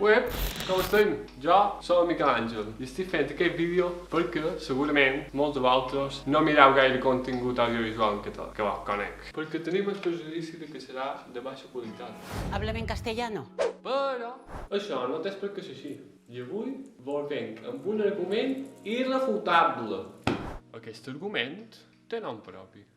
Uep, com estem? Jo soc el Miquel Àngel i estic fent aquest vídeo perquè segurament molts de vosaltres no mireu gaire contingut audiovisual en català, que vos conec. Perquè tenim el prejudici de que serà de baixa qualitat. Háblame en castellano. Però això no té per què ser així. I avui vos venc amb un argument irrefutable. Aquest argument té nom propi.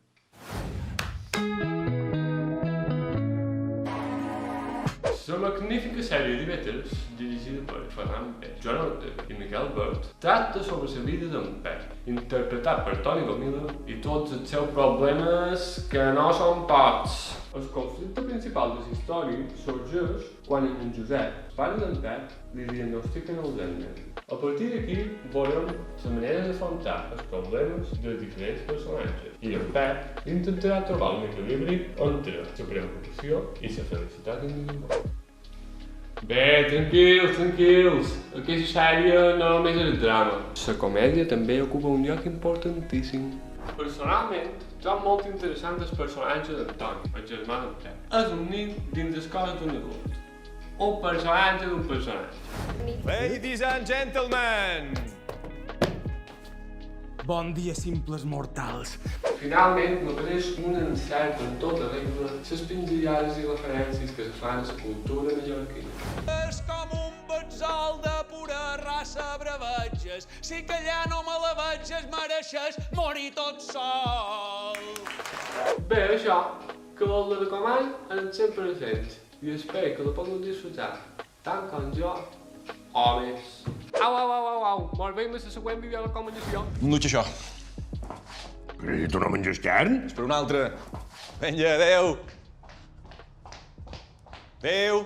La magnífica sèrie de Beatles, dirigida per Ferran Pérez, Joan Ortega i Miquel Àngel, tracta sobre la vida d'en Pep, interpretat per Toni Gomila, i tots els seus problemes que no són pocs. El conflicte principal de la història sorgeix quan en Josep, pare d'en Pep, li diagnostiquen Alzheimer. A partir d'aquí veurem la manera d'afrontar els problemes dels diferents personatges i en Pep intentarà trobar un equilibri entre la preocupació i la felicitat individual. Bé, tranquils, aquesta sèrie no només és drama. La comèdia també ocupa un lloc importantíssim. Personalment, trobo molt interessant el personatge d'Antoni, el germà d'en Pep. És un nin dins les coses d'un adult. Un personatge d'un personatge. Ladies and gentlemen! Bon dia, simples mortals. Finalment, m'apareix un encert en tota regla les pinzellades i referències que es fan a la cultura mallorquina. És com un betzol de pura raça bravatges. Si que allà no me la veges, mereixes morir tot sol. Bé, això, que vol la recomano en sempre presents i espero que la pugueu disfrutar tant com jo o més. Au, molt bé, més la següent videorecomanació. No ets això. I tu no menges carn? És per un altre. Vinga, adeu. Adeu.